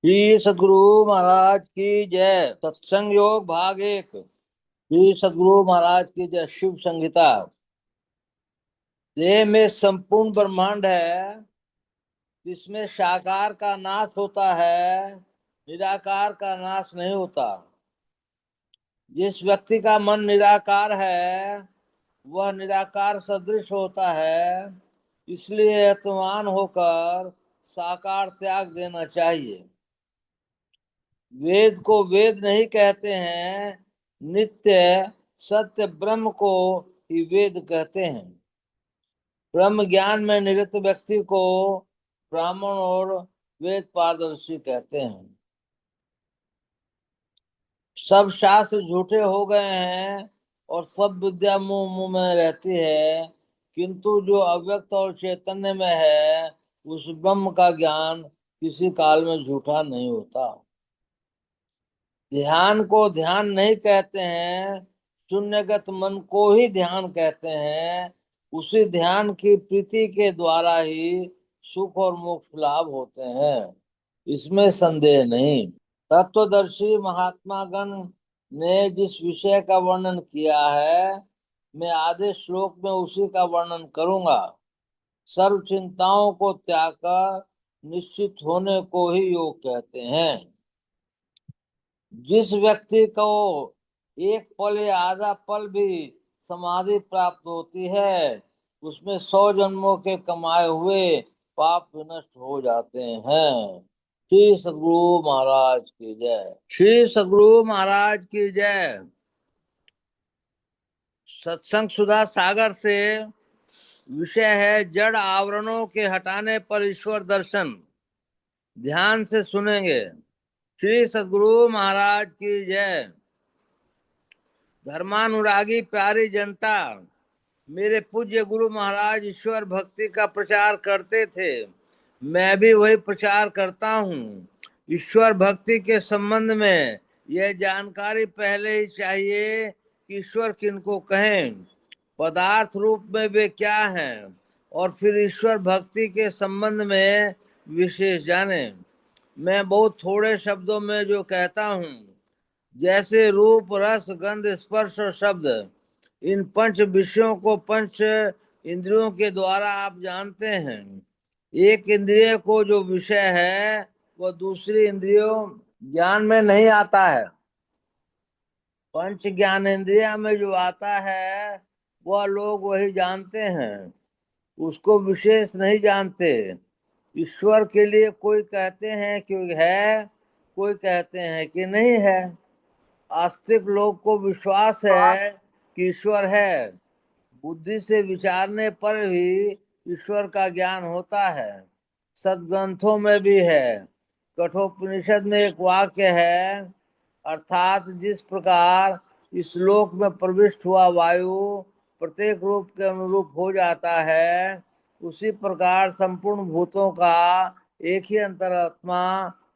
श्री सद्गुरु महाराज की जय। सत्संग योग भाग एक। श्री सद्गुरु महाराज की जय। शिव संहिता। देह में संपूर्ण ब्रह्मांड है, जिसमें साकार का नाश होता है, निराकार का नाश नहीं होता। जिस व्यक्ति का मन निराकार है वह निराकार सदृश होता है, इसलिए यत्नवान होकर साकार त्याग देना चाहिए। वेद को वेद नहीं कहते हैं, नित्य सत्य ब्रह्म को ही वेद कहते हैं। ब्रह्म ज्ञान में निरत व्यक्ति को ब्राह्मण और वेद पारदर्शी कहते हैं। सब शास्त्र झूठे हो गए हैं और सब विद्या मुंह मुंह में रहती है, किंतु जो अव्यक्त और चैतन्य में है उस ब्रह्म का ज्ञान किसी काल में झूठा नहीं होता। ध्यान को ध्यान नहीं कहते हैं, शून्यगत मन को ही ध्यान कहते हैं। उसी ध्यान की प्रीति के द्वारा ही सुख और मोक्ष लाभ होते हैं, इसमें संदेह नहीं। तत्वदर्शी महात्मा गण ने जिस विषय का वर्णन किया है, मैं आधे श्लोक में उसी का वर्णन करूंगा। सर्व चिंताओं को त्याग कर निश्चित होने को ही योग कहते हैं। जिस व्यक्ति को एक पल या आधा पल भी समाधि प्राप्त होती है, उसमें 100 जन्मों के कमाए हुए पाप विनष्ट हो जाते हैं। श्री सद्गुरु महाराज की जय। श्री सद्गुरु महाराज की जय। सत्संग सुधा सागर से विषय है जड़ आवरणों के हटाने पर ईश्वर दर्शन। ध्यान से सुनेंगे। श्री सद्गुरु महाराज की जय। धर्मानुरागी प्यारी जनता, मेरे पूज्य गुरु महाराज ईश्वर भक्ति का प्रचार करते थे, मैं भी वही प्रचार करता हूँ। ईश्वर भक्ति के संबंध में यह जानकारी पहले ही चाहिए कि ईश्वर किनको कहें, पदार्थ रूप में वे क्या हैं, और फिर ईश्वर भक्ति के संबंध में विशेष जाने। मैं बहुत थोड़े शब्दों में जो कहता हूँ, जैसे रूप रस गंध स्पर्श और शब्द, इन पंच विषयों को पंच इंद्रियों के द्वारा आप जानते हैं। एक इंद्रिय को जो विषय है वह दूसरी इंद्रियों ज्ञान में नहीं आता है। पंच ज्ञान इंद्रिया में जो आता है वह लोग वही जानते हैं, उसको विशेष नहीं जानते। ईश्वर के लिए कोई कहते हैं कि है, कोई कहते हैं कि नहीं है। आस्तिक लोग को विश्वास है कि ईश्वर है। बुद्धि से विचारने पर भी ईश्वर का ज्ञान होता है। सदग्रंथों में भी है। कठोपनिषद में एक वाक्य है, अर्थात जिस प्रकार इस लोक में प्रविष्ट हुआ वायु प्रत्येक रूप के अनुरूप हो जाता है, उसी प्रकार संपूर्ण भूतों का एक ही अंतरात्मा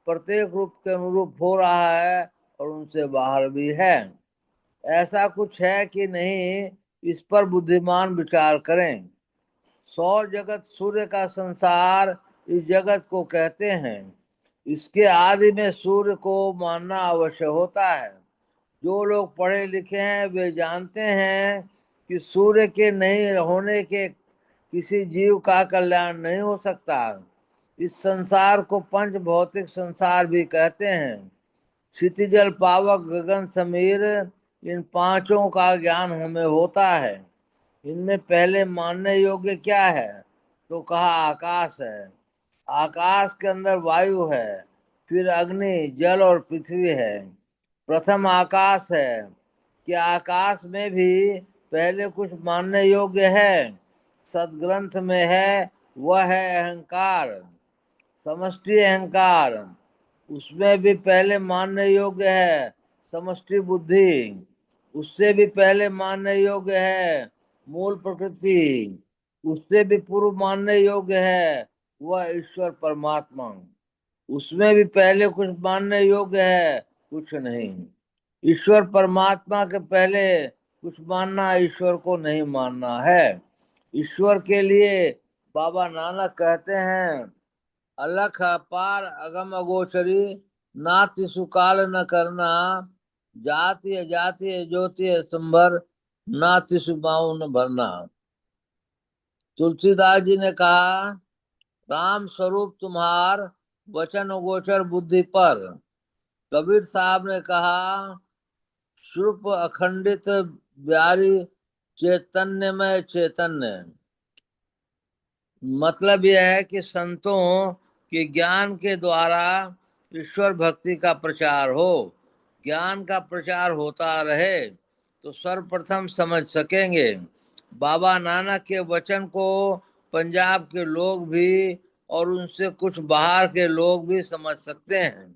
प्रत्येक रूप के अनुरूप हो रहा है और उनसे बाहर भी है। ऐसा कुछ है कि नहीं, इस पर बुद्धिमान विचार करें। 100 जगत सूर्य का संसार इस जगत को कहते हैं। इसके आदि में सूर्य को मानना अवश्य होता है। जो लोग पढ़े लिखे हैं वे जानते हैं कि सूर्य के नहीं होने के किसी जीव का कल्याण नहीं हो सकता। इस संसार को पंच भौतिक संसार भी कहते हैं। क्षितिजल पावक गगन समीर, इन पांचों का ज्ञान हमें होता है। इनमें पहले मानने योग्य क्या है, तो कहा आकाश है। आकाश के अंदर वायु है, फिर अग्नि जल और पृथ्वी है। प्रथम आकाश है। क्या आकाश में भी पहले कुछ मानने योग्य है? सदग्रंथ में है, वह है अहंकार, समष्टि अहंकार। उसमें भी पहले मानने योग्य है समष्टि बुद्धि। उससे भी पहले मानने योग्य है मूल प्रकृति। उससे भी पूर्व मानने योग्य है वह ईश्वर परमात्मा। उसमें भी पहले कुछ मानने योग्य है, कुछ नहीं। ईश्वर परमात्मा के पहले कुछ मानना ईश्वर को नहीं मानना है। ईश्वर के लिए बाबा नानक कहते हैं, अलख अपार अगम अगोचरी, नाति सुकाल न करना, जाति अजाति ज्योति संभर, नाति सुबाऊ न भरना। तुलसीदास जी ने कहा, राम स्वरूप तुम्हार, वचन गोचर बुद्धि पर। कबीर साहब ने कहा, शुभ अखंडित ब्यारी, चैतन्य में चैतन्य। मतलब यह है कि संतों के ज्ञान के द्वारा ईश्वर भक्ति का प्रचार हो। ज्ञान का प्रचार होता रहे तो सर्वप्रथम समझ सकेंगे। बाबा नानक के वचन को पंजाब के लोग भी और उनसे कुछ बाहर के लोग भी समझ सकते हैं।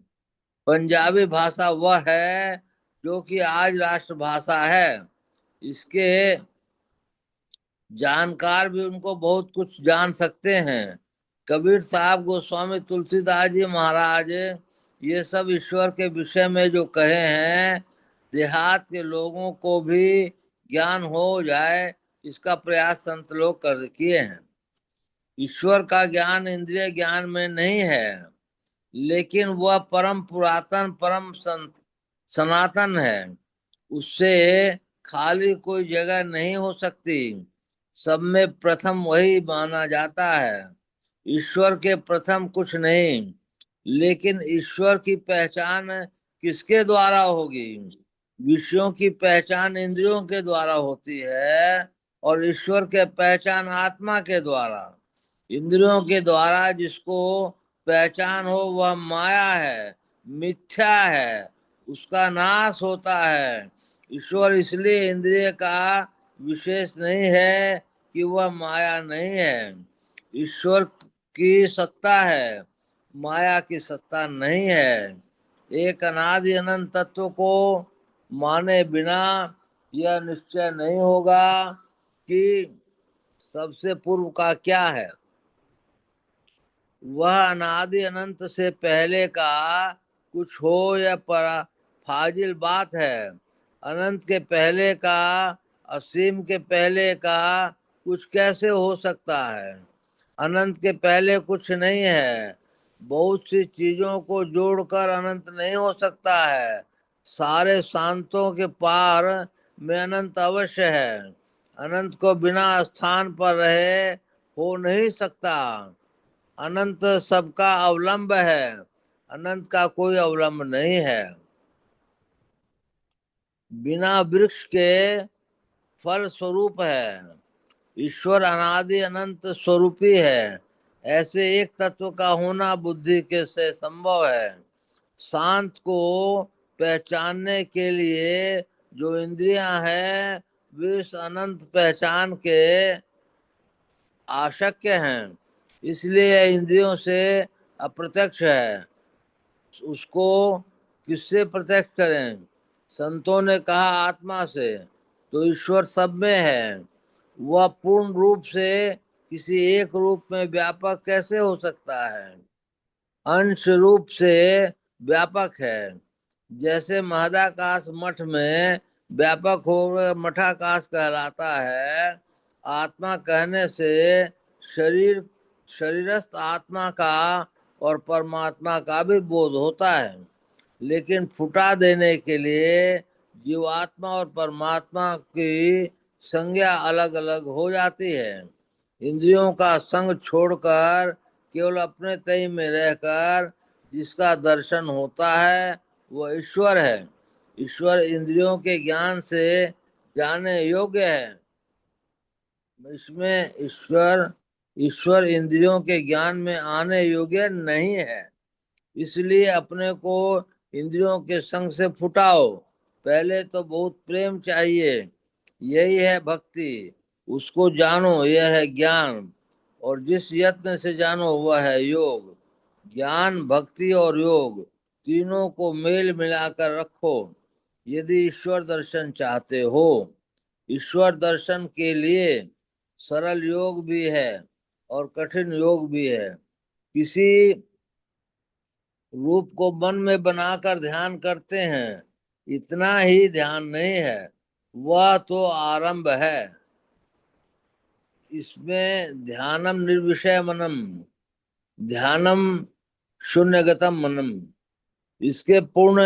पंजाबी भाषा वह है जो कि आज राष्ट्रभाषा है। इसके जानकार भी उनको बहुत कुछ जान सकते हैं। कबीर साहब, गोस्वामी तुलसीदास जी महाराज, ये सब ईश्वर के विषय में जो कहे हैं, देहात के लोगों को भी ज्ञान हो जाए इसका प्रयास संत लोग कर किए हैं। ईश्वर का ज्ञान इंद्रिय ज्ञान में नहीं है, लेकिन वह परम पुरातन परम सनातन है। उससे खाली कोई जगह नहीं हो सकती। सब में प्रथम वही माना जाता है। ईश्वर के प्रथम कुछ नहीं, लेकिन ईश्वर की पहचान किसके द्वारा होगी? विषयों की पहचान इंद्रियों के द्वारा होती है और ईश्वर के पहचान आत्मा के द्वारा। इंद्रियों के द्वारा जिसको पहचान हो वह माया है, मिथ्या है, उसका नाश होता है। ईश्वर इसलिए इंद्रिय का विशेष नहीं है कि वह माया नहीं है। ईश्वर की सत्ता है, माया की सत्ता नहीं है। एक अनादि अनंत तत्व को माने बिना यह निश्चय नहीं होगा कि सबसे पूर्व का क्या है। वह अनादि अनंत से पहले का कुछ हो या पर फाजिल बात है। अनंत के पहले का, असीम के पहले का कुछ कैसे हो सकता है? अनंत के पहले कुछ नहीं है। बहुत सी चीजों को जोड़कर अनंत नहीं हो सकता है। सारे शांतों के पार में अनंत अवश्य है। अनंत को बिना स्थान पर रहे हो नहीं सकता। अनंत सबका अवलंब है, अनंत का कोई अवलंब नहीं है। बिना वृक्ष के फल स्वरूप है। ईश्वर अनादि अनंत स्वरूपी है। ऐसे एक तत्व का होना बुद्धि के से संभव है। शांत को पहचानने के लिए जो इंद्रियां हैं वे इस अनंत पहचान के आशक्य हैं, इसलिए इंद्रियों से अप्रत्यक्ष है। उसको किससे प्रत्यक्ष करें? संतों ने कहा आत्मा से। तो ईश्वर सब में है। वह पूर्ण रूप से किसी एक रूप में व्यापक कैसे हो सकता है? अंश रूप से व्यापक है। जैसे महदाकाश मठ में व्यापक हो मठाकाश कहलाता है। आत्मा कहने से शरीर, शरीरस्थ आत्मा का और परमात्मा का भी बोध होता है, लेकिन फुटा देने के लिए जीवात्मा और परमात्मा की संज्ञा अलग अलग हो जाती है। इंद्रियों का संग छोड़कर केवल अपने तय में रहकर जिसका दर्शन होता है वह ईश्वर है। ईश्वर इंद्रियों के ज्ञान से जाने योग्य है। इसमें ईश्वर ईश्वर इंद्रियों के ज्ञान में आने योग्य नहीं है। इसलिए अपने को इंद्रियों के संग से फुटाओ। पहले तो बहुत प्रेम चाहिए, यही है भक्ति। उसको जानो, यह है ज्ञान। और जिस यत्न से जानो वह है योग। ज्ञान, भक्ति और योग तीनों को मेल मिलाकर रखो यदि ईश्वर दर्शन चाहते हो। ईश्वर दर्शन के लिए सरल योग भी है और कठिन योग भी है। किसी रूप को मन में बनाकर ध्यान करते हैं, इतना ही ध्यान नहीं है, वह तो आरंभ है। इसमें ध्यानम निर्विषय मनम, ध्यानम शून्यगतम मनम। इसके पूर्ण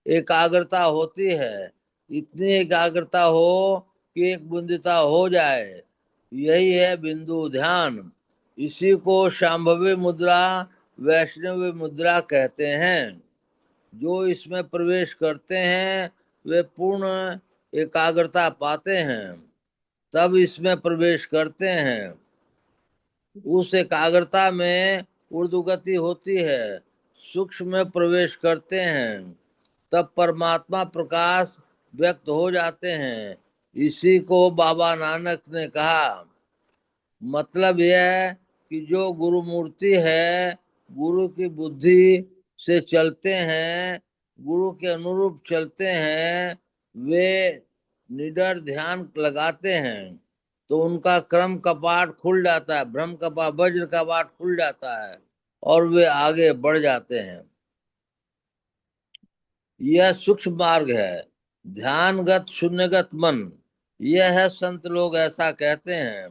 एकाग्रता होती है। इतनी एकाग्रता हो कि एक बूंदिता हो जाए, यही है बिंदु ध्यान। इसी को शांभवी मुद्रा, वैष्णवी मुद्रा कहते हैं। जो इसमें प्रवेश करते हैं वे पूर्ण एकाग्रता पाते हैं, तब इसमें प्रवेश करते हैं। उस एकाग्रता में ऊर्ध्वगति होती है, सूक्ष्म में प्रवेश करते हैं, तब परमात्मा प्रकाश व्यक्त हो जाते हैं। इसी को बाबा नानक ने कहा। मतलब यह है कि जो गुरु मूर्ति है, गुरु की बुद्धि से चलते हैं, गुरु के अनुरूप चलते हैं, वे निडर ध्यान लगाते हैं तो उनका क्रम कपाट खुल जाता है, ब्रह्म कपाट वज्र कपाट खुल जाता है और वे आगे बढ़ जाते हैं। यह सूक्ष्म मार्ग है, ध्यानगत शून्यगत मन। यह है, संत लोग ऐसा कहते हैं।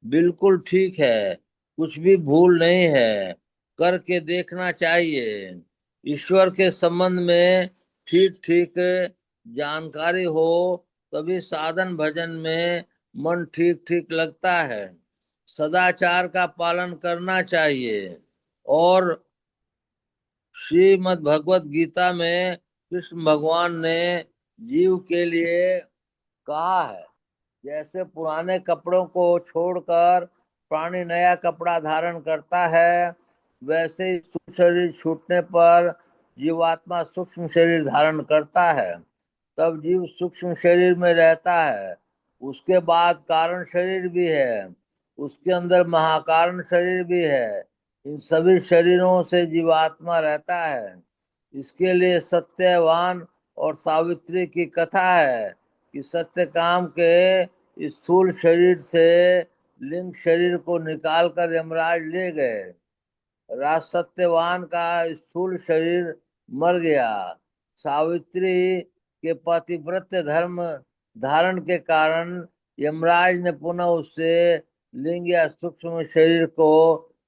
बिल्कुल ठीक है, कुछ भी भूल नहीं है, करके देखना चाहिए। ईश्वर के संबंध में ठीक ठीक जानकारी हो तभी साधन भजन में मन ठीक ठीक लगता है। सदाचार का पालन करना चाहिए। और श्रीमद् भगवत गीता में कृष्ण भगवान ने जीव के लिए कहा है, जैसे पुराने कपड़ों को छोड़कर प्राणी नया कपड़ा धारण करता है, वैसे ही सूक्ष्म शरीर छूटने पर जीवात्मा सूक्ष्म शरीर धारण करता है। तब जीव सूक्ष्म शरीर में रहता है। उसके बाद कारण शरीर भी है, उसके अंदर महाकारण शरीर भी है। इन सभी शरीरों से जीवात्मा रहता है। इसके लिए सत्यवान और सावित्री की कथा है कि सत्यकाम के स्थूल शरीर से लिंग शरीर को निकालकर यमराज ले गए। राज सत्यवान का स्थूल शरीर मर गया। सावित्री के पतिव्रत धर्म धारण के कारण यमराज ने पुनः उससे लिंग या सूक्ष्म शरीर को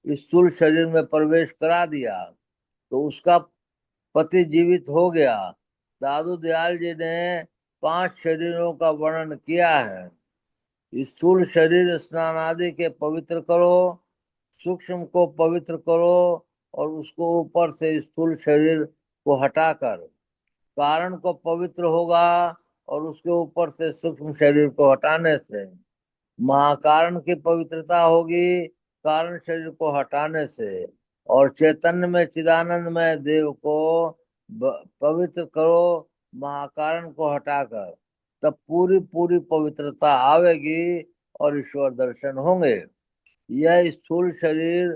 स्थूल शरीर में प्रवेश करा दिया, तो उसका पति जीवित हो गया। दादू दयाल जी ने 5 शरीरों का वर्णन किया है। स्थूल शरीर स्नान आदि के पवित्र करो, सूक्ष्म को पवित्र करो और उसको ऊपर से स्थूल शरीर को हटाकर कारण को पवित्र होगा, और उसके ऊपर से सूक्ष्म शरीर को हटाने से महाकारण की पवित्रता होगी, कारण शरीर को हटाने से। और चैतन्य में चिदानंदमय देव को पवित्र करो महाकारण को हटाकर, तब पूरी पूरी पवित्रता आवेगी और ईश्वर दर्शन होंगे। यह स्थूल शरीर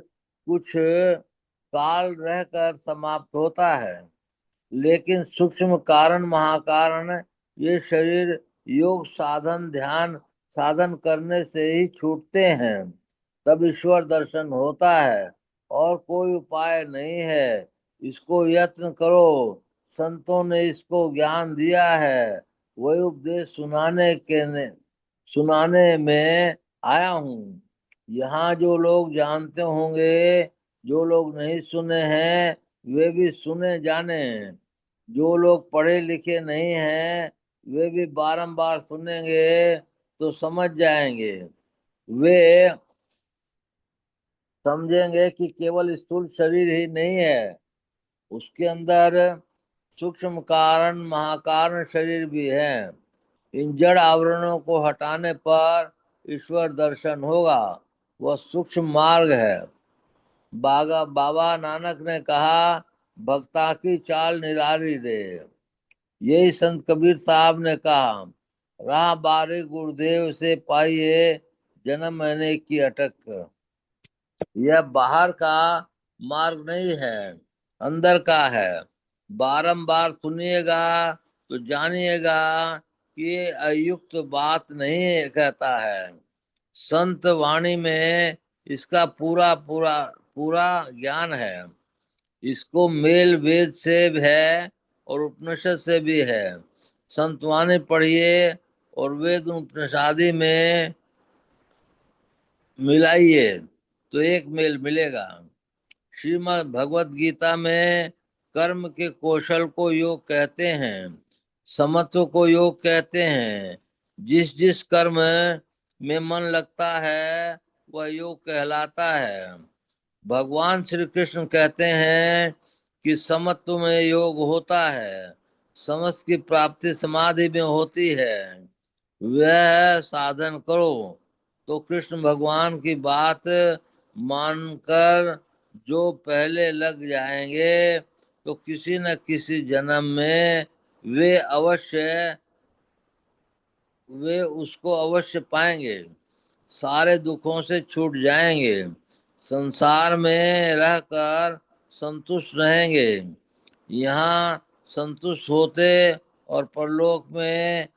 कुछ काल रहकर समाप्त होता है, लेकिन सूक्ष्म कारण महाकारण ये शरीर योग साधन ध्यान साधन करने से ही छूटते हैं, तब ईश्वर दर्शन होता है। और कोई उपाय नहीं है, इसको यत्न करो। संतों ने इसको ज्ञान दिया है, वही उपदेश सुनाने में आया हूँ। यहाँ जो लोग जानते होंगे, जो लोग नहीं सुने हैं वे भी सुने जाने। जो लोग पढ़े लिखे नहीं हैं वे भी बारंबार सुनेंगे तो समझ जाएंगे। वे समझेंगे कि केवल स्थूल शरीर ही नहीं है, उसके अंदर सूक्ष्म कारण महाकारण शरीर भी है। इन जड़ आवरणों को हटाने पर ईश्वर दर्शन होगा। वह सूक्ष्म मार्ग है। बाबा नानक ने कहा, भक्ता की चाल निरारी रे। यही संत कबीर साहब ने कहा, राह बारे गुरुदेव से पाइए, जन्म मैंने की अटक। यह बाहर का मार्ग नहीं है, अंदर का है। बारंबार सुनिएगा तो जानिएगा कि ये अयुक्त बात नहीं कहता है। संत वाणी में इसका पूरा पूरा पूरा ज्ञान है। इसको मेल वेद से भी है और उपनिषद से भी है। संतवाणी पढ़िए और वेद उपनिषादि में मिलाइए तो एक मेल मिलेगा। श्रीमद् भगवत गीता में कर्म के कौशल को योग कहते हैं, समत्व को योग कहते हैं। जिस जिस कर्म में मन लगता है वह योग कहलाता है। भगवान श्री कृष्ण कहते हैं कि समत्व में योग होता है, समस्त की प्राप्ति समाधि में होती है, वह साधन करो। तो कृष्ण भगवान की बात मानकर जो पहले लग जाएंगे तो किसी न किसी जन्म में वे उसको अवश्य पाएंगे, सारे दुखों से छूट जाएंगे, संसार में रहकर संतुष्ट रहेंगे। यहाँ संतुष्ट होते और परलोक में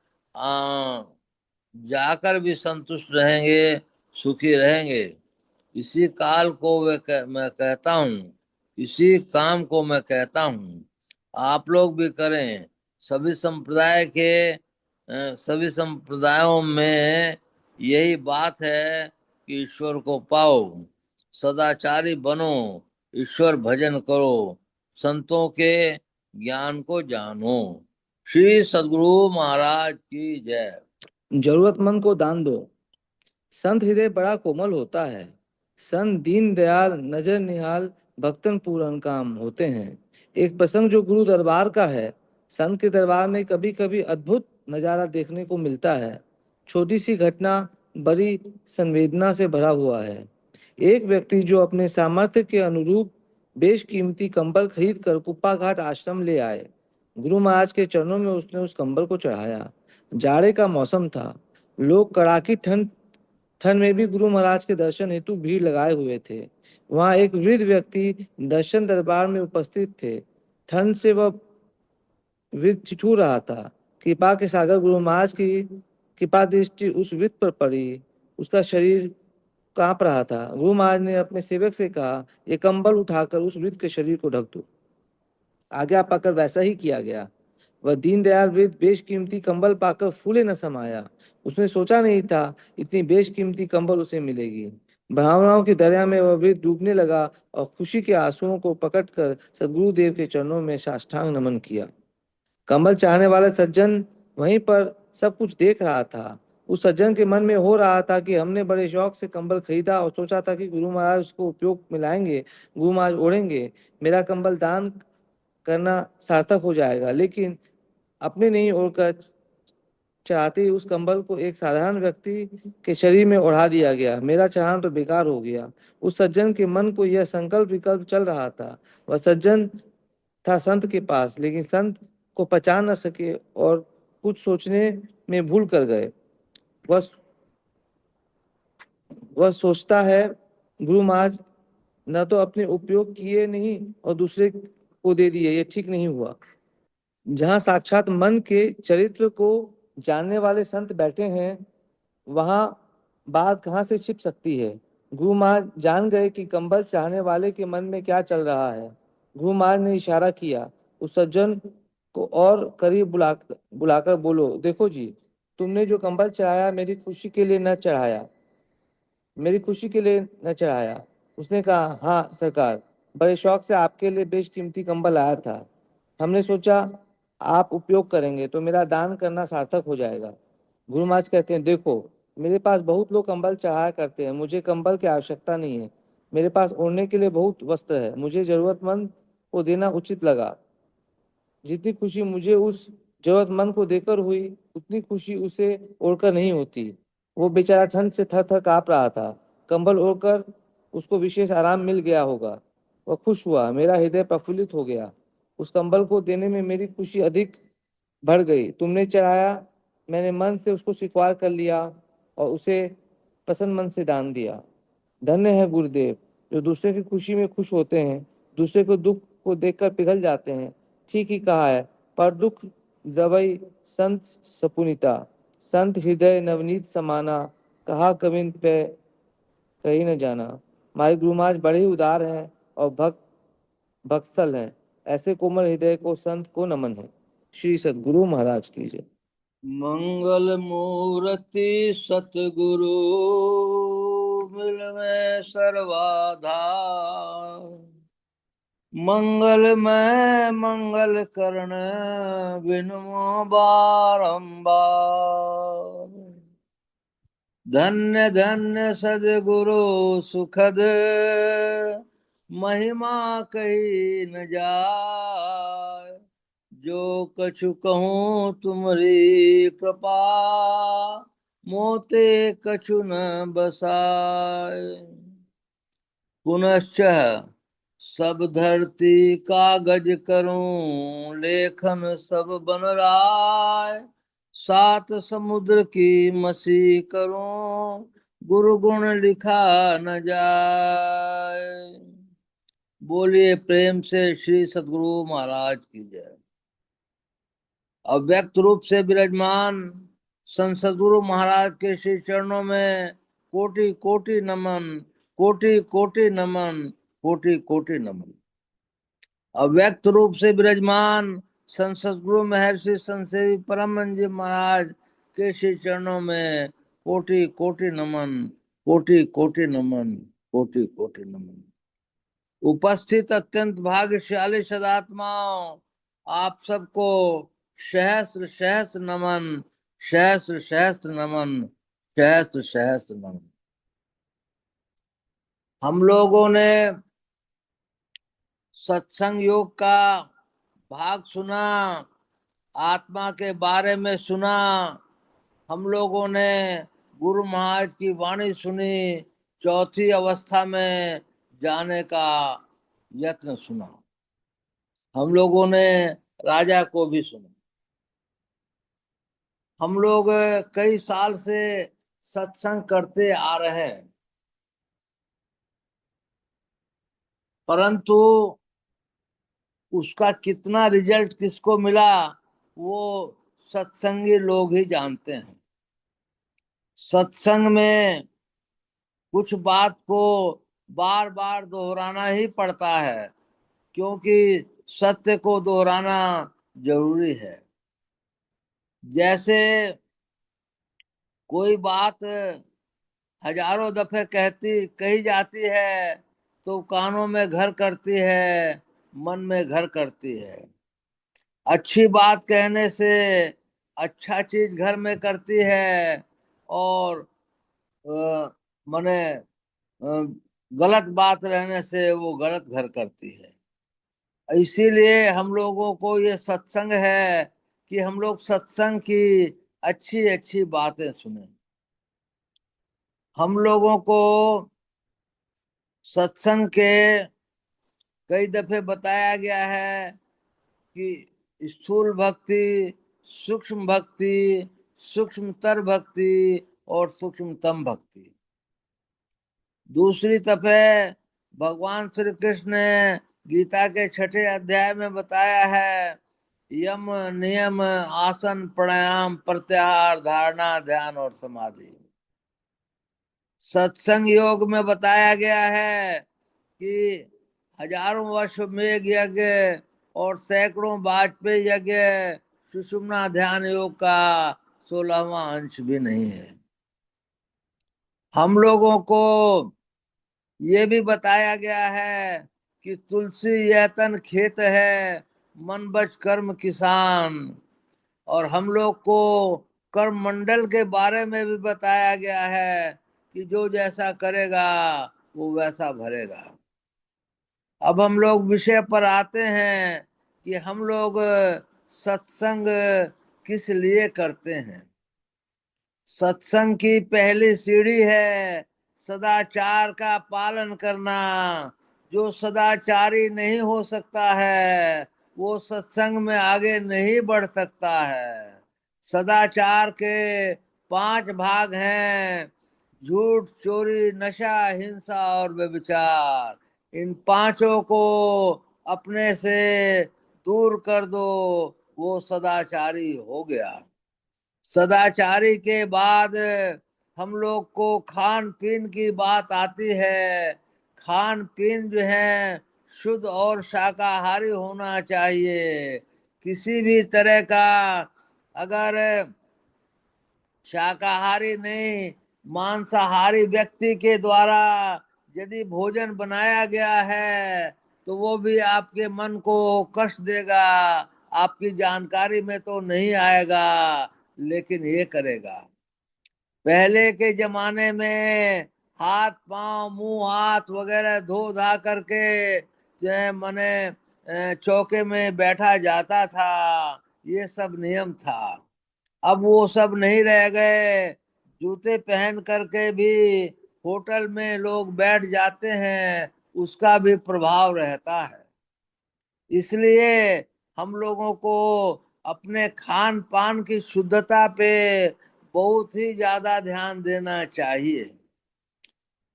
जाकर भी संतुष्ट रहेंगे, सुखी रहेंगे। इसी काल को मैं कहता हूँ, इसी काम को मैं कहता हूँ। आप लोग भी करें। सभी संप्रदायों में यही बात है कि ईश्वर को पाओ, सदाचारी बनो, ईश्वर भजन करो, संतों के ज्ञान को जानो। श्री सद्गुरु महाराज की जय। जरूरतमंद को दान दो। संत हृदय बड़ा कोमल होता है। संत दीन दयाल नजर निहाल भक्तन पूरन काम होते हैं। एक प्रसंग जो गुरु दरबार का है। संत के दरबार में कभी कभी अद्भुत नजारा देखने को मिलता है। छोटी सी घटना बड़ी संवेदना से भरा हुआ है। एक व्यक्ति जो अपने सामर्थ्य के अनुरूप बेशकीमती कंबल खरीद कर कुप्पा घाट आश्रम ले आए। गुरु महाराज के चरणों में उसने उस कंबल को चढ़ाया। जाड़े का मौसम था। लोग कड़ाकी ठंड ठंड में भी गुरु महाराज के दर्शन हेतु भीड़ लगाए हुए थे। वहां एक वृद्ध व्यक्ति दर्शन दरबार में उपस्थित थे। ठंड से वह वृद्ध ठिठुर रहा था। कृपा के सागर गुरु महाराज की कृपा दृष्टि उस वृद्ध पर पड़ी। उसका शरीर कांप रहा था। गुरु महाराज ने अपने सेवक से कहा, ये कंबल उठाकर उस वृद्ध के शरीर को ढक दो। आज्ञा पाकर वैसा ही किया गया। वह दीनदयाल वृद्ध बेशकीमती कंबल पाकर फूले न समाया। उसने सोचा नहीं था इतनी बेशकीमती कंबल उसे मिलेगी। भावनाओं के दरिया में वह वृद्ध डूबने लगा और खुशी के आंसुओं को पकड़कर सदगुरुदेव के चरणों में साष्टांग नमन किया। कंबल चाहने वाला सज्जन वहीं पर सब कुछ देख रहा था। उस सज्जन के मन में हो रहा था कि हमने बड़े शौक से कंबल खरीदा और सोचा था कि गुरु महाराज उसको उपयोग में लाएंगे, गुरु महाराज ओढ़ेंगे, मेरा कंबल दान करना सार्थक हो जाएगा। लेकिन अपने नहीं ओढ़कर चाहते ही उस कंबल को एक साधारण व्यक्ति के शरीर में ओढ़ा दिया गया। मेरा चाहना तो बेकार हो गया। उस सज्जन के मन को यह संकल्प विकल्प चल रहा था। वह सज्जन था संत के पास, लेकिन संत को पहचान न सके और कुछ सोचने में भूल कर गए। वह वह सोचता है गुरु महाराज न तो अपने उपयोग किए नहीं और दूसरे को दे दिए, ये ठीक नहीं हुआ। जहाँ साक्षात मन के चरित्र को जानने वाले संत बैठे हैं, वहाँ बात कहाँ से छिप सकती है। गुरु महाराज जान गए कि कंबल चाहने वाले के मन में क्या चल रहा है। गुरु महाराज ने इशारा किया। उस सज्जन को और करीब बुलाकर बोलो, देखो जी, तुमने जो कंबल चढ़ाया मेरी खुशी के लिए न चढ़ाया, मेरी खुशी के लिए न चढ़ाया। उसने कहा, हाँ सरकार, बड़े शौक से आपके लिए बेशकीमती कंबल आया था। हमने सोचा आप उपयोग करेंगे तो मेरा दान करना सार्थक हो जाएगा। गुरु महाराज कहते हैं, देखो, मेरे पास बहुत लोग कंबल चढ़ाया करते हैं, मुझे कंबल की आवश्यकता नहीं है। मेरे पास ओढ़ने के लिए बहुत वस्त्र है, मुझे जरूरतमंद को देना उचित लगा। जितनी खुशी मुझे उस जरूरतमंद को देकर हुई, उतनी खुशी उसे ओढ़कर नहीं होती। वो बेचारा ठंड से थर थर कांप रहा था। कंबल ओढ़कर उसको विशेष आराम मिल गया होगा। वह खुश हुआ, मेरा हृदय प्रफुल्लित हो गया। उस कंबल को देने में मेरी खुशी अधिक बढ़ गई। तुमने चढ़ाया, मैंने मन से उसको स्वीकार कर लिया और उसे प्रसन्न मन से दान दिया। धन्य है गुरुदेव जो दूसरे की खुशी में खुश होते हैं, दूसरे को दुख को देखकर पिघल जाते हैं। ठीक ही कहा है, पर दुख द्रवई संत सपुनीता, संत हृदय नवनीत समाना, कहा कविन पे कहीं न जाना। हमारे गुरु महाराज बड़े ही उदार हैं और भक्तल हैं। ऐसे कोमल हृदय को संत को नमन है। श्री सद्गुरु महाराज की जय। मंगल मूर्ति सतगुरु मिलवे सर्वाधार, मंगलमय मंगल करण बिनुमो बारंबार। धन्य धन्य सद्गुरु सुखद महिमा कही न जाय। जो कछु कहूँ तुमरी कृपा मोते कछु न बसाय। पुनश्च सब धरती कागज करूं लेखन सब बन राय। सात समुद्र की मसी करूं गुरु गुण लिखा न जाए। बोलिए प्रेम से श्री सद्गुरु महाराज की जय। अव्यक्त रूप से विराजमान संत सद्गुरु महाराज के श्री चरणों में कोटि कोटि नमन, कोटि कोटि नमन, कोटि कोटि नमन। अव्यक्त रूप से विराजमान संत सद्गुरु महर्षि संत श्री परम जी महाराज के श्री चरणों में कोटि कोटि नमन, कोटि कोटि नमन, कोटि कोटि नमन। उपस्थित अत्यंत भाग्यशाली सदात्माओं, आप सबको सहस्त्र सहस्त्र नमन, सहस्त्र सहस्त्र नमन, सहस्त्र सहस्त्र नमन। हम लोगों ने सत्संग योग का भाग सुना, आत्मा के बारे में सुना। हम लोगों ने गुरु महाराज की वाणी सुनी, चौथी अवस्था में जाने का यत्न सुना। हम लोगों ने राजा को भी सुना। हम लोग कई साल से सत्संग करते आ रहे हैं, परंतु उसका कितना रिजल्ट किसको मिला वो सत्संगी लोग ही जानते हैं। सत्संग में कुछ बात को बार बार दोहराना ही पड़ता है, क्योंकि सत्य को दोहराना जरूरी है। जैसे कोई बात हजारों दफे कही जाती है तो कानों में घर करती है, मन में घर करती है। अच्छी बात कहने से अच्छा चीज घर में करती है, और माने गलत बात रहने से वो गलत घर करती है। इसीलिए हम लोगों को ये सत्संग है कि हम लोग सत्संग की अच्छी अच्छी बातें सुने। हम लोगों को सत्संग के कई दफे बताया गया है कि स्थूल भक्ति, सूक्ष्म भक्ति, सूक्ष्मतर भक्ति और सूक्ष्मतम भक्ति। दूसरी दफे भगवान श्री कृष्ण ने गीता के 6ठे अध्याय में बताया है, यम नियम आसन प्राणायाम प्रत्याहार धारणा ध्यान और समाधि। सत्संग योग में बताया गया है कि हजारों वर्ष मेघ यज्ञ और सैकड़ों वाजपेयी यज्ञ सुषुम्ना ध्यान योग का 16वां अंश भी नहीं है। हम लोगों को ये भी बताया गया है कि तुलसी यह तन खेत है, मन बच कर्म किसान। और हम लोग को कर्म मंडल के बारे में भी बताया गया है कि जो जैसा करेगा वो वैसा भरेगा। अब हम लोग विषय पर आते हैं कि हम लोग सत्संग किस लिए करते हैं। सत्संग की पहली सीढ़ी है सदाचार का पालन करना। जो सदाचारी नहीं हो सकता है वो सत्संग में आगे नहीं बढ़ सकता है। सदाचार के 5 भाग हैं, झूठ, चोरी, नशा, हिंसा और व्यभिचार। इन पांचों को अपने से दूर कर दो, वो सदाचारी हो गया। सदाचारी के बाद हम लोग को खान पीन की बात आती है। खान पीन जो है शुद्ध और शाकाहारी होना चाहिए। किसी भी तरह का अगर शाकाहारी नहीं, मांसाहारी व्यक्ति के द्वारा यदि भोजन बनाया गया है तो वो भी आपके मन को कष्ट देगा, आपकी जानकारी में तो नहीं आएगा, लेकिन ये करेगा। पहले के जमाने में हाथ पांव मुंह हाथ वगैरह धो धा करके जो है मने चौके में बैठा जाता था, ये सब नियम था। अब वो सब नहीं रह गए। जूते पहन करके भी होटल में लोग बैठ जाते हैं, उसका भी प्रभाव रहता है। इसलिए हम लोगों को अपने खान पान की शुद्धता पे बहुत ही ज्यादा ध्यान देना चाहिए।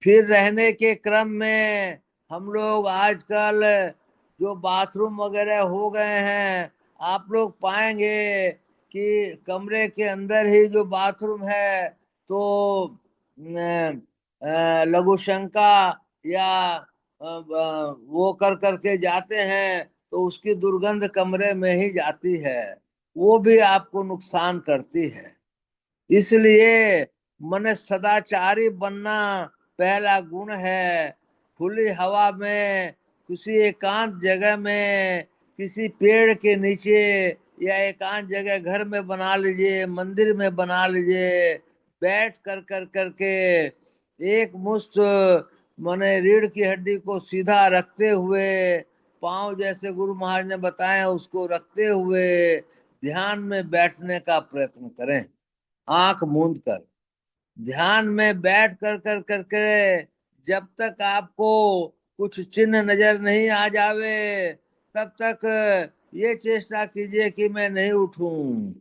फिर रहने के क्रम में हम लोग आजकल जो बाथरूम वगैरह हो गए हैं, आप लोग पाएंगे कि कमरे के अंदर ही जो बाथरूम है, तो लघु शंका या वो कर करके जाते हैं, तो उसकी दुर्गंध कमरे में ही जाती है, वो भी आपको नुकसान करती है। इसलिए मन सदाचारी बनना पहला गुण है। खुली हवा में, किसी एकांत जगह में, किसी पेड़ के नीचे या एकांत जगह घर में बना लीजिए, मंदिर में बना लीजिए, बैठ कर कर करके एक मुश्त मने रीढ़ की हड्डी को सीधा रखते हुए, पांव जैसे गुरु महाराज ने बताया उसको रखते हुए ध्यान में बैठने का प्रयत्न करें। आंख मूंद कर ध्यान में बैठ कर कर करके जब तक आपको कुछ चिन्ह नजर नहीं आ जावे, तब तक ये चेष्टा कीजिए कि मैं नहीं उठूं।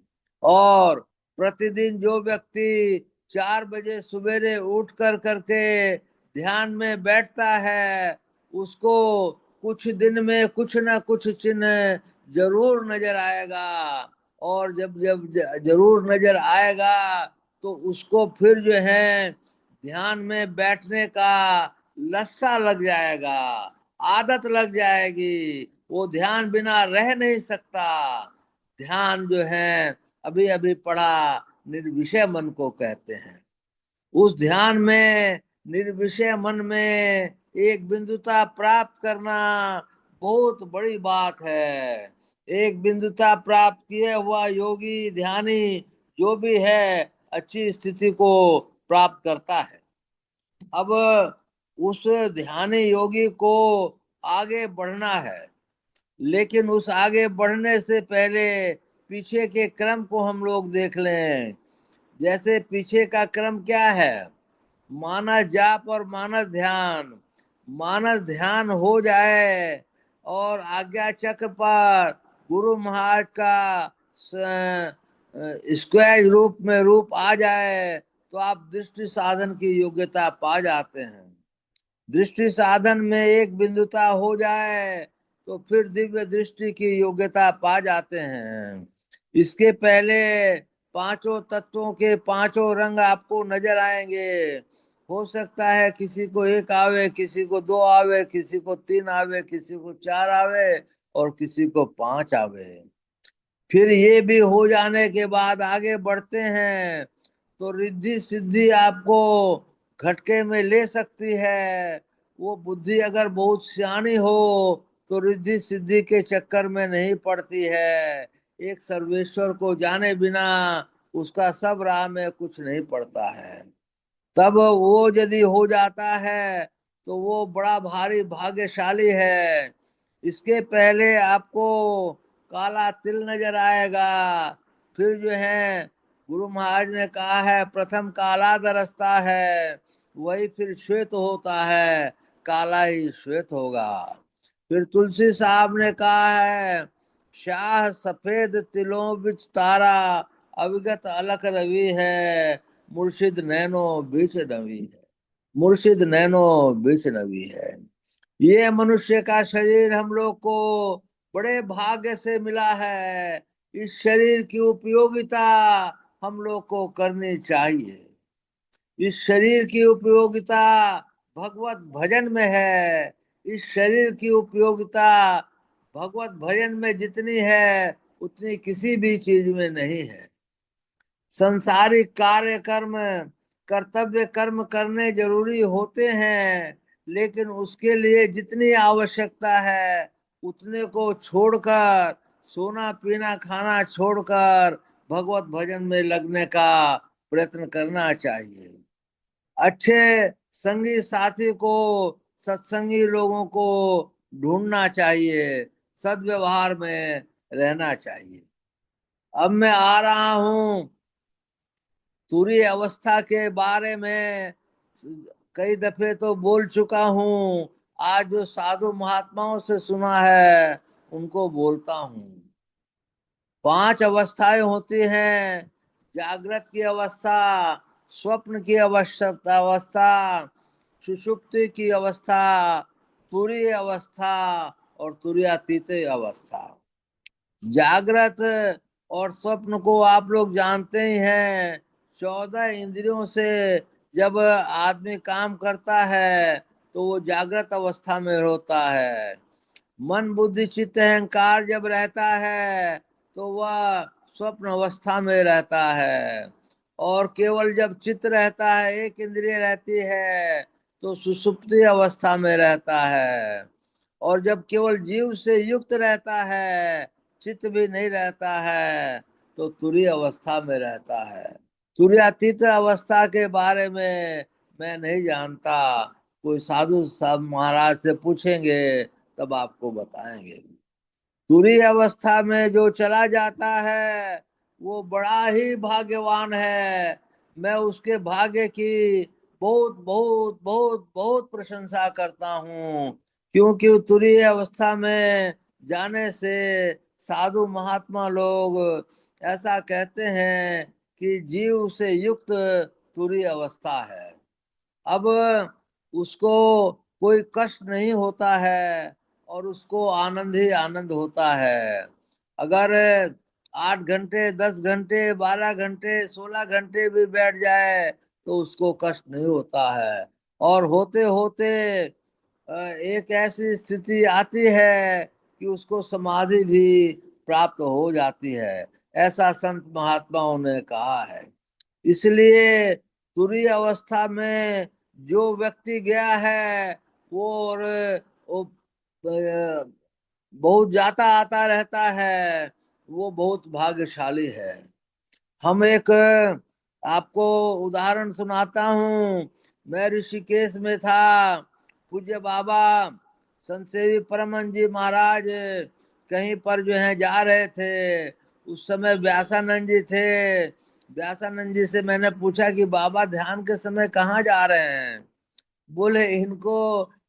और प्रतिदिन जो व्यक्ति 4 बजे सवेरे उठ कर करके ध्यान में बैठता है, उसको कुछ दिन में कुछ ना कुछ चिन्ह जरूर नजर आएगा। और जब जब जरूर नजर आएगा, तो उसको फिर जो है ध्यान में बैठने का लस्सा लग जाएगा, आदत लग जाएगी, वो ध्यान बिना रह नहीं सकता। ध्यान जो है अभी अभी पढ़ा, निर्विषय मन को कहते हैं। उस ध्यान में, निर्विषय मन में एक बिंदुता प्राप्त करना बहुत बड़ी बात है। एक बिंदुता प्राप्त किए हुआ योगी ध्यानी जो भी है, अच्छी स्थिति को प्राप्त करता है। अब उस ध्यानी योगी को आगे बढ़ना है, लेकिन उस आगे बढ़ने से पहले पीछे के क्रम को हम लोग देख लें। जैसे पीछे का क्रम क्या है? मानस जाप और मानस ध्यान। मानस ध्यान हो जाए और आज्ञा चक्र पर गुरु महाराज का स्क्वायर रूप में रूप आ जाए, तो आप दृष्टि साधन की योग्यता पा जाते हैं। दृष्टि साधन में एक बिंदुता हो जाए, तो फिर दिव्य दृष्टि की योग्यता पा जाते हैं। इसके पहले पांचों तत्वों के पांचों रंग आपको नजर आएंगे। हो सकता है किसी को एक आवे, किसी को 2 आवे, किसी को 3 आवे, किसी को 4 आवे और किसी को 5 आवे। फिर ये भी हो जाने के बाद आगे बढ़ते हैं, तो रिद्धि सिद्धि आपको घटके में ले सकती है। वो बुद्धि अगर बहुत सियानी हो, तो रिद्धि सिद्धि के चक्कर में नहीं पड़ती है। एक सर्वेश्वर को जाने बिना उसका सब राह में कुछ नहीं पड़ता है। तब वो यदि हो जाता है, तो वो बड़ा भारी भाग्यशाली है। इसके पहले आपको काला तिल नजर आएगा। फिर जो है गुरु महाराज ने कहा है, प्रथम काला दरसता है, वही फिर श्वेत होता है, काला ही श्वेत होगा। फिर तुलसी साहब ने कहा है, शाह सफेद तिलों बिच तारा, अविगत अलख रवि है, मुर्शिद नैनो बीच नवी है। मुर्शिद नैनो बीच नवी है। ये मनुष्य का शरीर हम लोग को बड़े भाग्य से मिला है। इस शरीर की उपयोगिता हम लोग को करनी चाहिए। इस शरीर की उपयोगिता भगवत भजन में है। इस शरीर की उपयोगिता भगवत भजन में जितनी है, उतनी किसी भी चीज में नहीं है। संसारिक कार्य कर्म, कर्तव्य कर्म करने जरूरी होते हैं, लेकिन उसके लिए जितनी आवश्यकता है उतने को छोड़कर, सोना पीना खाना छोड़कर भगवत भजन में लगने का प्रयत्न करना चाहिए। अच्छे संगी साथी को, सत्संगी लोगों को ढूंढना चाहिए, सद्व्यवहार में रहना चाहिए। अब मैं आ रहा हूँ तुरीय अवस्था के बारे में, कई दफे तो बोल चुका हूँ। आज जो साधु महात्माओं से सुना है उनको बोलता हूँ। 5 अवस्थाएं होती हैं, जागृत की अवस्था, स्वप्न की अवस्था, सुषुप्ति की अवस्था, तुरीय अवस्था और तुरीयातीत अवस्था। जागृत और स्वप्न को आप लोग जानते ही हैं। 14 इंद्रियों से जब आदमी काम करता है तो वो जागृत अवस्था में होता है। मन बुद्धि चित्त अहंकार जब रहता है तो वह स्वप्न अवस्था में रहता है। और केवल जब चित्त रहता है, एक इंद्रिय रहती है, तो सुषुप्ति अवस्था में रहता है। और जब केवल जीव से युक्त रहता है, चित्त भी नहीं रहता है, तो तुरीय अवस्था में रहता है। तुरीयातीत अवस्था के बारे में मैं नहीं जानता। कोई साधु साहब महाराज से पूछेंगे तब आपको बताएंगे। तुरीय अवस्था में जो चला जाता है वो बड़ा ही भाग्यवान है। मैं उसके भाग्य की बहुत बहुत बहुत बहुत प्रशंसा करता हूँ, क्योंकि तुरीय अवस्था में जाने से साधु महात्मा लोग ऐसा कहते हैं कि जीव से युक्त तुरीय अवस्था है। अब उसको कोई कष्ट नहीं होता है और उसको आनंद ही आनंद होता है। अगर 8 घंटे 10 घंटे 12 घंटे 16 घंटे भी बैठ जाए तो उसको कष्ट नहीं होता है। और होते होते एक ऐसी स्थिति आती है कि उसको समाधि भी प्राप्त हो जाती है। ऐसा संत महात्माओं ने कहा है। इसलिए तुरीय अवस्था में जो व्यक्ति गया है वो और वो बहुत जाता आता रहता है, वो बहुत भाग्यशाली है। हम एक आपको उदाहरण सुनाता हूँ। मैं ऋषिकेश में था। पूज्य बाबा संतसेवी परमहंस जी महाराज कहीं पर जो है जा रहे थे। उस समय व्यासानंद जी थे। व्यासानंद जी से मैंने पूछा कि बाबा ध्यान के समय कहाँ जा रहे हैं? बोले इनको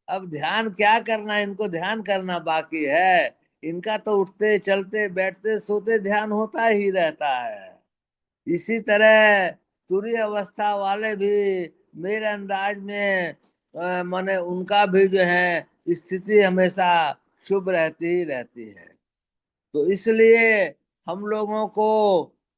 अब ध्यान क्या करना है, इनको ध्यान करना बाकी है। इनका तो उठते चलते बैठते सोते ध्यान होता ही रहता है। इसी तरह तुरीय अवस्था वाले भी मेरे अंदाज में माने उनका भी जो है स्थिति हमेशा शुभ रहती ही रहती है। तो इसलिए हम लोगों को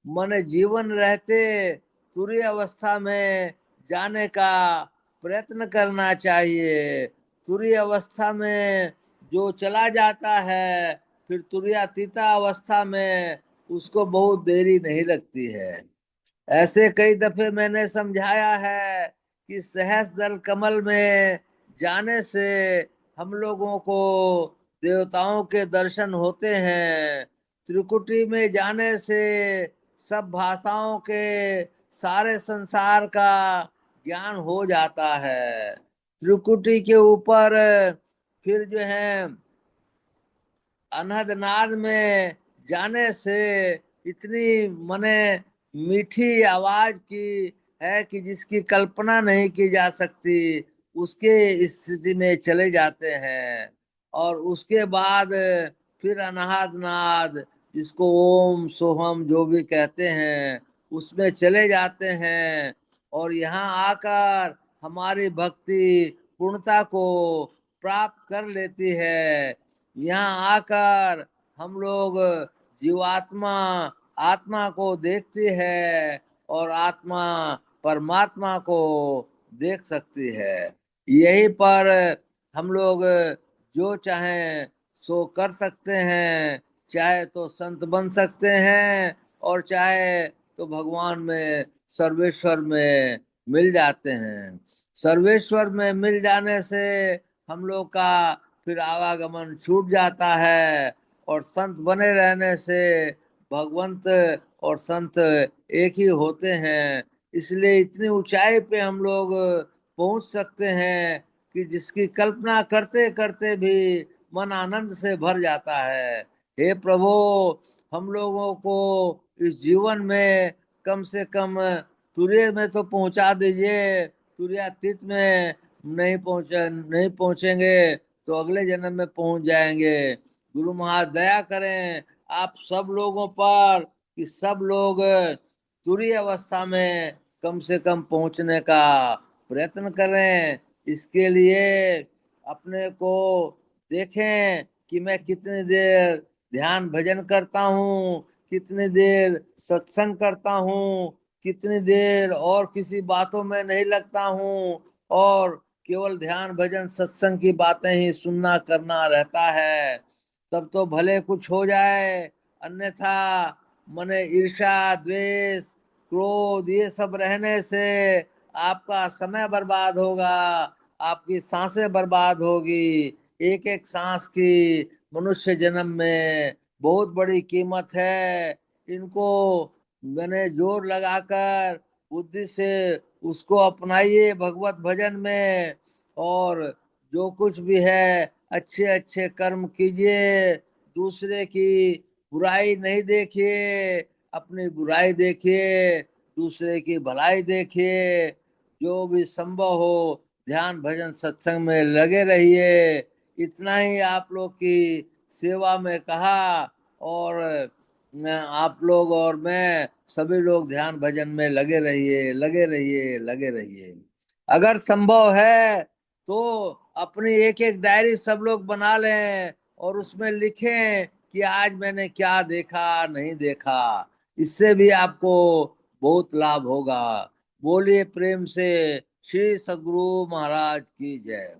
माने जीवन रहते तुरीय अवस्था में जाने का प्रयत्न करना चाहिए। तुरीय अवस्था में जो चला जाता है फिर तुरीयातीता अवस्था में उसको बहुत देरी नहीं लगती है। ऐसे कई दफे मैंने समझाया है कि सहस्त्र कमल में जाने से हम लोगों को देवताओं के दर्शन होते हैं। त्रिकुटी में जाने से सब भाषाओं के सारे संसार का ज्ञान हो जाता है। त्रिकुटी के ऊपर फिर जो है अनहद में जाने से इतनी मने मीठी आवाज की है कि जिसकी कल्पना नहीं की जा सकती, उसके स्थिति में चले जाते हैं। और उसके बाद फिर अनहद नाद, जिसको ओम सोहम जो भी कहते हैं, उसमें चले जाते हैं। और यहाँ आकर हमारी भक्ति पूर्णता को प्राप्त कर लेती है। यहाँ आकर हम लोग जीवात्मा आत्मा को देखती है और आत्मा परमात्मा को देख सकती है। यही पर हम लोग जो चाहें सो कर सकते हैं। चाहे तो संत बन सकते हैं और चाहे तो भगवान में सर्वेश्वर में मिल जाते हैं। सर्वेश्वर में मिल जाने से हम लोग का फिर आवागमन छूट जाता है, और संत बने रहने से भगवंत और संत एक ही होते हैं। इसलिए इतनी ऊंचाई पे हम लोग पहुंच सकते हैं कि जिसकी कल्पना करते करते भी मन आनंद से भर जाता है। हे प्रभु, हम लोगों को इस जीवन में कम से कम तुरीय में तो पहुंचा दीजिए। तुरीयातीत में नहीं पहुंचेंगे तो अगले जन्म में पहुंच जाएंगे। गुरु महाराज दया करें आप सब लोगों पर कि सब लोग तुरीय अवस्था में कम से कम पहुंचने का प्रयत्न करें। इसके लिए अपने को देखें कि मैं कितनी देर ध्यान भजन करता हूँ, कितनी देर सत्संग करता हूँ, कितनी देर और किसी बातों में नहीं लगता हूँ, और केवल ध्यान भजन सत्संग की बातें ही सुनना करना रहता है। तब तो भले कुछ हो जाए, अन्यथा मने ईर्ष्या, द्वेष, क्रोध ये सब रहने से आपका समय बर्बाद होगा, आपकी सांसें बर्बाद होगी। एक एक सांस की मनुष्य जन्म में बहुत बड़ी कीमत है। इनको मैंने जोर लगाकर बुद्धि से उसको अपनाइए भगवत भजन में, और जो कुछ भी है अच्छे अच्छे कर्म कीजिए। दूसरे की बुराई नहीं देखिए, अपनी बुराई देखिए, दूसरे की भलाई देखिए। जो भी संभव हो ध्यान भजन सत्संग में लगे रहिए। इतना ही आप लोग की सेवा में कहा, और आप लोग और मैं सभी लोग ध्यान भजन में लगे रहिए, लगे रहिए, लगे रहिए। अगर संभव है तो अपनी एक एक डायरी सब लोग बना लें और उसमें लिखें कि आज मैंने क्या देखा, नहीं देखा। इससे भी आपको बहुत लाभ होगा। बोलिए प्रेम से श्री सद्गुरु महाराज की जय।